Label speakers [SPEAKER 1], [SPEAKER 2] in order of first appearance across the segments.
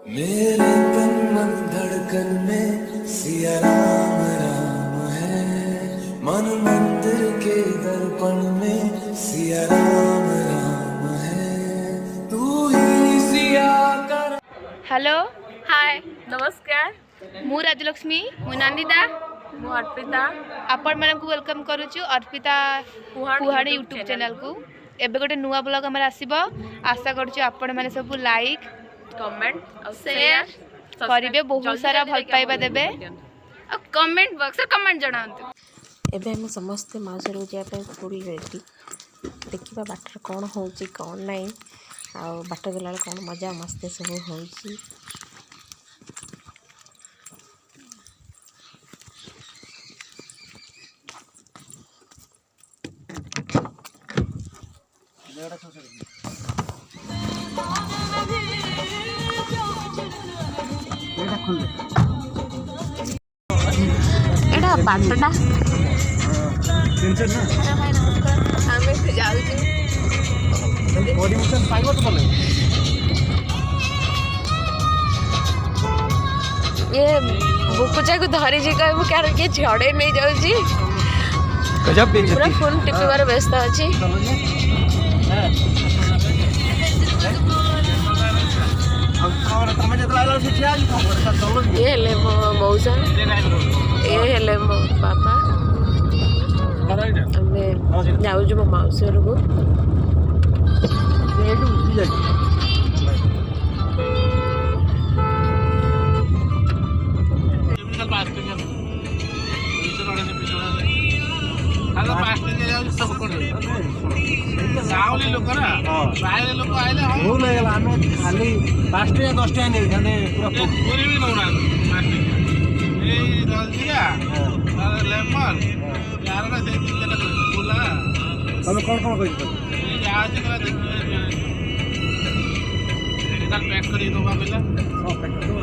[SPEAKER 1] मेरे तन मन धड़कन में सिया राम राम है। मन मंदिर के दर्पण में सिया राम राम है। तू ही सिया कर।
[SPEAKER 2] हेलो
[SPEAKER 3] हाय नमस्कार
[SPEAKER 2] मु राजलक्ष्मी मु नंदिता
[SPEAKER 3] मु अर्पिता
[SPEAKER 2] आपण मानक वेलकम करूछु अर्पिता पुहाड़ी यूट्यूब चैनल को। एबे गोटे नुआ ब्लॉग हमर आसीबो। आशा करछु आपण माने सब लाइक
[SPEAKER 3] कमेंट और शेयर
[SPEAKER 2] करिवे, बहुत सारा भल पाइबा देबे
[SPEAKER 3] और कमेंट बॉक्स रे कमेंट जणांतु।
[SPEAKER 4] एबे हम समस्त माउसर जाए फुल रेडी देखा बाटर कौन हो कौन ना आ बाट गला कौन मजा मस्ती सब हो। एटा बाटटा
[SPEAKER 3] हमें तो जाउछु
[SPEAKER 5] परमिशन पाइबो तो बोले
[SPEAKER 3] ये बुकुचा को धरी जी का मु क्या के झड़े नहीं जाउछी।
[SPEAKER 5] गजब बेइज्जती
[SPEAKER 3] पूरा फोन टिपिबार व्यस्त अछि। ये हेले मो मौसा ये हेले मो बापा हमें जाउछु मो मौसी घर को।
[SPEAKER 5] खाली 5 टका 10 टका नहीं पूरा पूरी भी नौना लेमन यार ना से बोला तमे कौन कौन कहि आज कल पैक करी दोबा बेला पैक कर दो।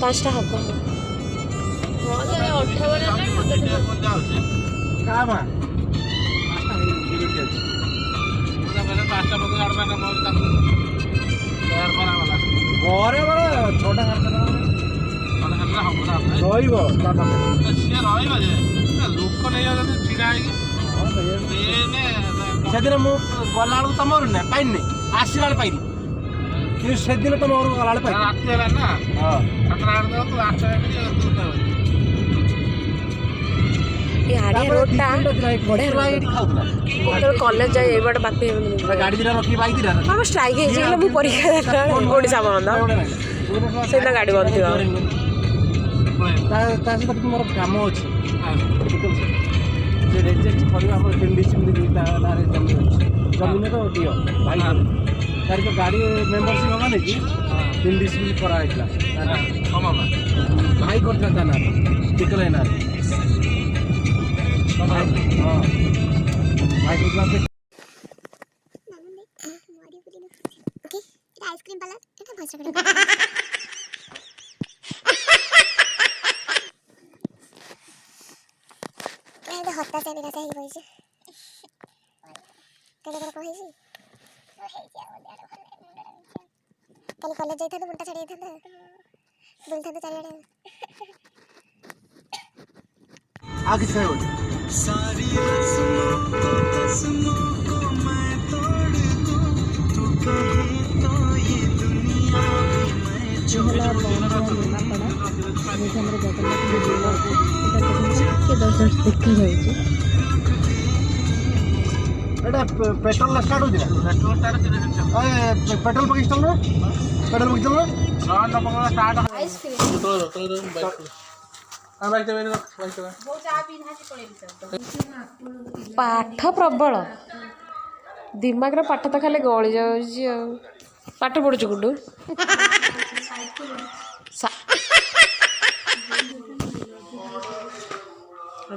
[SPEAKER 4] पाँचटा हम
[SPEAKER 5] सेदिन मु गला तुम ना पाइनि आसला पाइनि से दिन तुम गला
[SPEAKER 4] रोडटा बढ़िया कॉलेज जाए ये बाटे बाकी
[SPEAKER 5] गाड़ी रखी बाइक
[SPEAKER 4] हम स्ट्राइक है परीक्षा ओडिशा बंद से गाड़ी बंद
[SPEAKER 5] सहित मोर काम अच्छे रिजेक्ट जमीन तो दियो भाई तार जो गाड़ी मेम्बरशिप हवा नहीं कि 3 डिस्ट्रिक्ट करा भाई करता ना टिकल है ना भाई
[SPEAKER 6] आइसक्रीम पार्लर এটা ভয়েস রেকর্ড এটা হতাশা নিরাশা হই বইছে কেলে করে কইছি কালি কলেজ যাইতা তো মুন্টা ছাড়ি যাইতা বুলতা তো চারিয়াড়ে
[SPEAKER 5] आगे से हो सारी कसमों को मैं तोड़ दूं तू कहे तो ये दुनिया भी मैं छोड़ एटा पेट्रोल स्टार्ट हो पेट्रोल पकिस्तान रो पेट्रोल पकिस्तान रो स्टार्ट आइसक्रीम
[SPEAKER 4] पाठ प्रबल दिमाग पाठ तो खाली गली जाऊँ पाठ पढ़ुच गुड्डू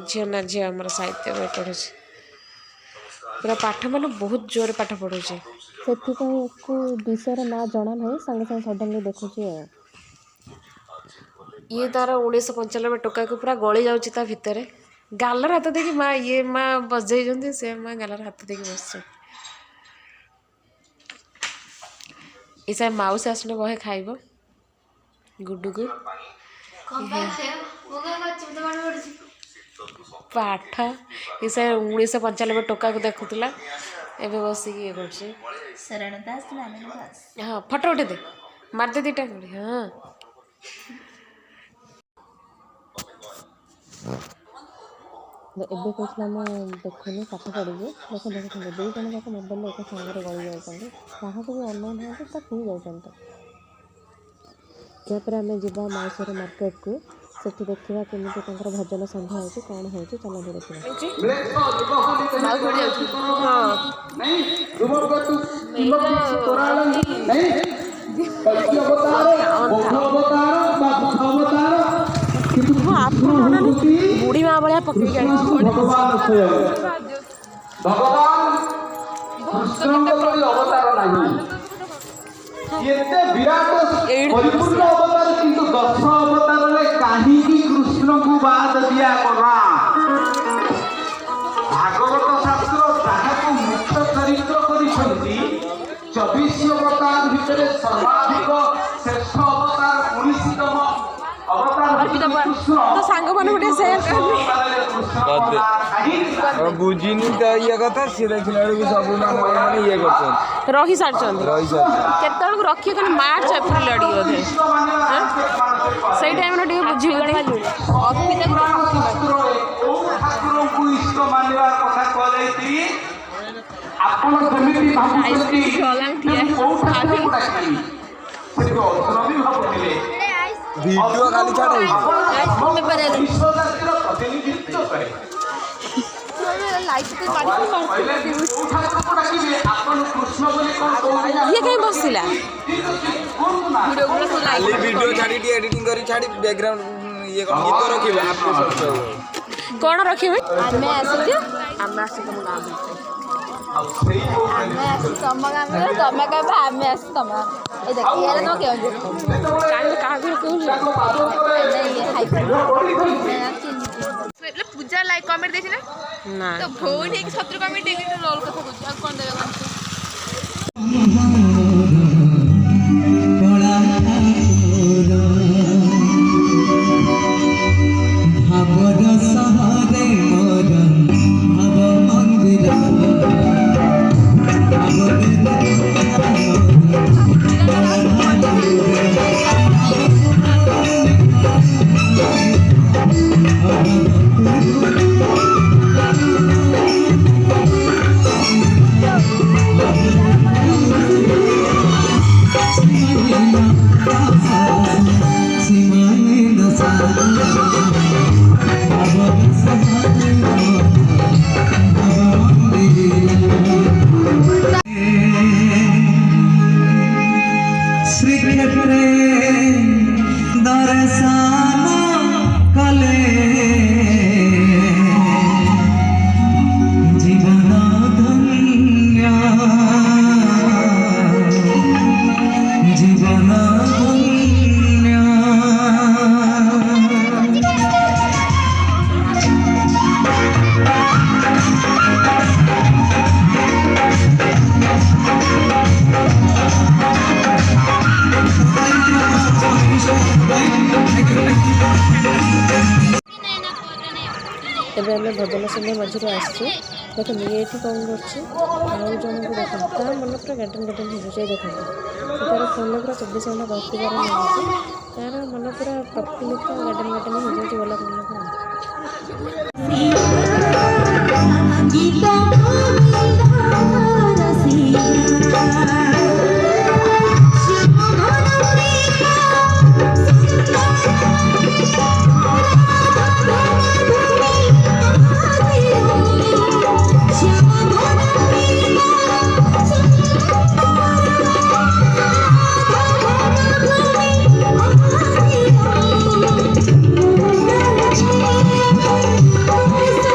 [SPEAKER 4] झील ना झील आम साहित्य पढ़ुचे पूरा पाठ मान बहुत जोर पाठ पढ़ुचे। ସେଥିପାଇଁ ୟାକୁ ବିଷୟର ନାଁ ଜଣା ନାହିଁ, ସାଙ୍ଗେ ସାଙ୍ଗେ ସଡନ୍ଲି ଦେଖୁଛି ଆଉ।
[SPEAKER 3] ଇଏ ତାର 1995 ଟୋକାକୁ ପୁରା ଗଳି ଯାଉଛି ତା ଭିତରେ। ଗାଲର ହାତ ଦେଇକି ମା ଇଏ ମା ବଜେଇଛନ୍ତି, ସେ ମା ଗାଲର ହାତ ଦେଇକି ବସିଛନ୍ତି। ଏ ସେ ମାଉସୀ ଆସିଲେ ବହେ ଖାଇବ ଗୁଡୁକୁ। ପାଠ ଏ ସେ 1995 ଟୋକାକୁ ଦେଖୁଥିଲା, ଏବେ ବସିକି ଇଏ କରୁଛି। ହଁ ଫଟୋ ଉଠେଇ ଦେ, ମାରିଦେ ଦୁଇଟା ଖଣ୍ଡେ। ହଁ
[SPEAKER 4] ଏବେ କହୁଥିଲା ମୁଁ ଦେଖୁନି ପାଠ ପଢ଼ିବି। ଦେଖନ୍ତୁ ଦୁଇ ଜଣ ଯାକ ମୋବାଇଲରେ ଏକ ସାଙ୍ଗରେ ଗଳି ଯାଉଛନ୍ତି, କାହାକୁ ବି ଅନଉନାହାନ୍ତି, ତ ପିଇ ଯାଉଛନ୍ତି। ତାପରେ ଆମେ ଯିବା ମାଉସୀର ମାର୍କେଟକୁ, ସେଠି ଦେଖିବା କେମିତି ତାଙ୍କର ଭଜନ ସନ୍ଧ୍ୟା ହେଉଛି, କ'ଣ ହେଉଛି, ଚାଲନ୍ତୁ ଦେଖିବା।
[SPEAKER 3] ବୁଢ଼ୀ ମା ଭଳିଆ ପକେଇକି ଆଣିଛି।
[SPEAKER 7] ଏତେ ବିରାଟ ପରିପୂର୍ଣ୍ଣ ଅବତାର, କିନ୍ତୁ 10 ଅବତାରରେ କାହିଁକି କୃଷ୍ଣଙ୍କୁ ବାଦ ଦିଆଗଲା? ଭାଗବତ ଶାସ୍ତ୍ର ଯାହାକୁ ମୁଖ୍ୟ ଚରିତ୍ର କରିଛନ୍ତି, 24 ଅବତାର ଭିତରେ ସର୍ବାଧିକ ଶ୍ରେଷ୍ଠ ଅବତାର 19ତମ ଅବତାର
[SPEAKER 3] तो ସାଙ୍ଗମାନଙ୍କୁ ଟିକେ ସେୟାର
[SPEAKER 5] କରିଦେ। ବୁଝିନି ତ ଇଏ କଥା, ସିଏ ଦେଖିଲା ବେଳକୁ ସବୁ ମାନେ ଇଏ କରୁଛନ୍ତି,
[SPEAKER 3] ରହି ସାରିଛନ୍ତି। କେତେବେଳକୁ ରଖିବେ ଖାଲି ମାର୍ଚ୍ଚ ଏପ୍ରିଲ ଆଡ଼ିକି ବୋଧେ, ସେଇ ଟାଇମ୍ରେ ଟିକେ ବୁଝିବେ।
[SPEAKER 7] ଠାକୁରଙ୍କୁ ଇଷ୍ଟ ମାନିବା କଥା କୁହାଯାଇଛି। ଆପଣ ଯେମିତି ଭାବୁଛନ୍ତି କୋଉ ଠାକୁରଙ୍କୁ ଡାକିବି, ସେଠି ଅର୍ଜୁନ ବି ଭାବୁଥିଲେ
[SPEAKER 5] ଭିଡ଼ିଓ ଖାଲି ଛାଡ଼
[SPEAKER 7] ବିଶ୍ୱଜାତିର ପ୍ରତିନିଧିତ୍ୱ କରେ।
[SPEAKER 3] ଇଏ କାହିଁ ବସିଲା?
[SPEAKER 5] ଖାଲି ଭିଡ଼ିଓ ଛାଡ଼ି ଟିକେ ଏଡ଼ିଟିଂ କରି ଛାଡ଼ି ବ୍ୟାକଗ୍ରାଉଣ୍ଡ ଇଏ କ'ଣ ଗୀତ ରଖିବେ।
[SPEAKER 3] କ'ଣ ରଖିବେ?
[SPEAKER 2] ଆମେ ଆସିଛୁ
[SPEAKER 3] ଆମେ ଆସିଛୁ ତମ ଗାଁ ଭିତରେ।
[SPEAKER 2] ଆମେ ଆସିଛୁ ତମ ଗାଁରେ, ତମେ କହିବ ଆମେ ଆସିଛୁ ତମ ଗାଁ। ଏ ଦେଖ ଇଆରେ ତମ କେଉଁଝର
[SPEAKER 3] କାହାକୁ କହୁଛୁ?
[SPEAKER 2] ପୂଜା ଲାଇକ୍ କମେଣ୍ଟ ଦେଇଛି ନା, ତ ଭଉଣୀ ହେଇକି 70 କମେଣ୍ଟ ଦେଇକି ରୋଲ୍ କଥା କହୁଛି, ଆଉ କ'ଣ ଦେବେ କଣ?
[SPEAKER 4] ଏବେ ଆମେ ଭଜନ ସନ୍ଧ୍ୟା ମଝିରେ ଆସିଛୁ। ଦେଖନ୍ତୁ ଇଏ ଏଠି କ'ଣ କରୁଛି, ଆଉ ଜଣଙ୍କୁ ଦେଖନ୍ତୁ ତା ମନ ପୁରା ଗାର୍ଡେନ୍ ହେଇଯାଉଛି। ଦେଖନ୍ତୁ ସେ ତାର ଫୋନ୍ରେ ପୁରା 24 ଘଣ୍ଟା ଗପିବାର ହେଇଯାଉଛି, ତାର ମନ ପୁରା ପ୍ରଫୁଲ୍ଲିତ ଗାର୍ଡେନ୍ ହେଇଯାଉଛି ଗୋଲାପ
[SPEAKER 6] Thank you.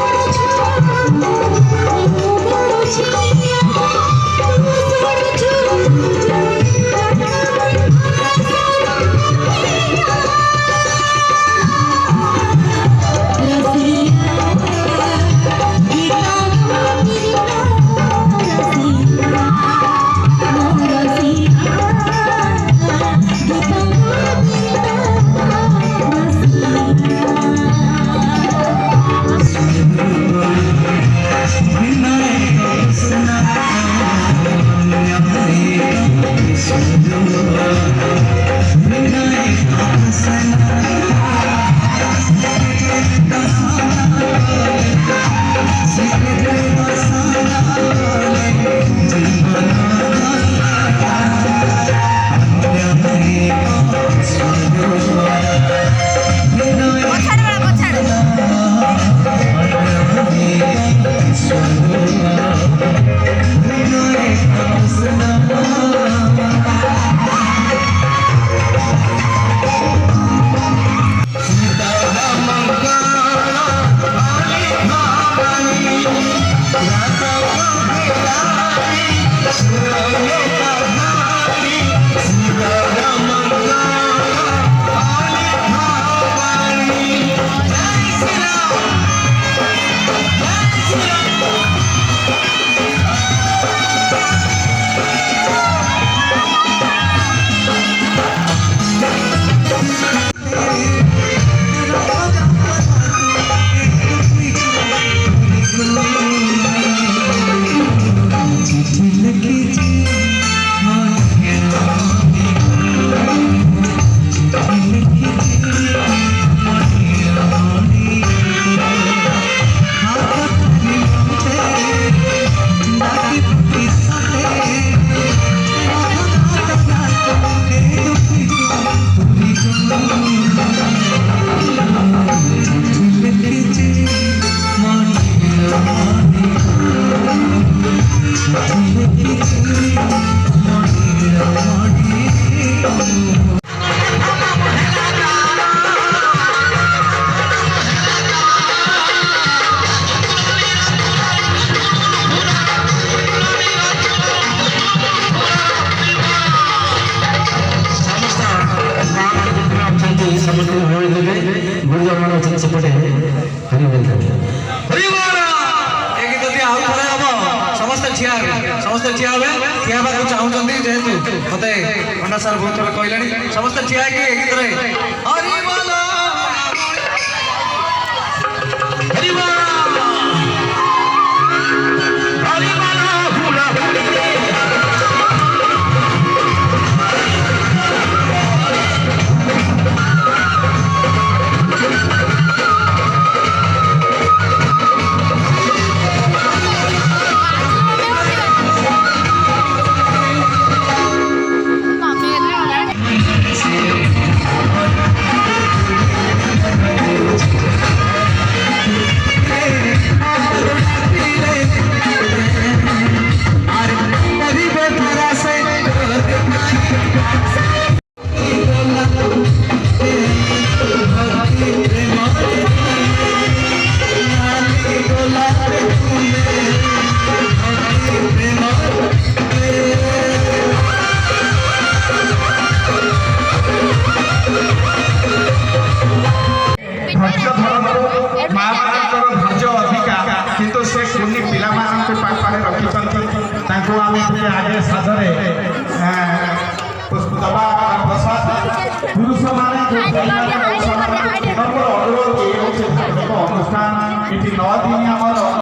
[SPEAKER 8] समस्त ठिया ठिया चाहूँ जेहेतु मत पंडा सार बहुत थोड़ा कहले समस्त ठिया आगे साधरे पुष्प दबा प्रसाद पुरुष माने अनुष्ठान ये 9 दिन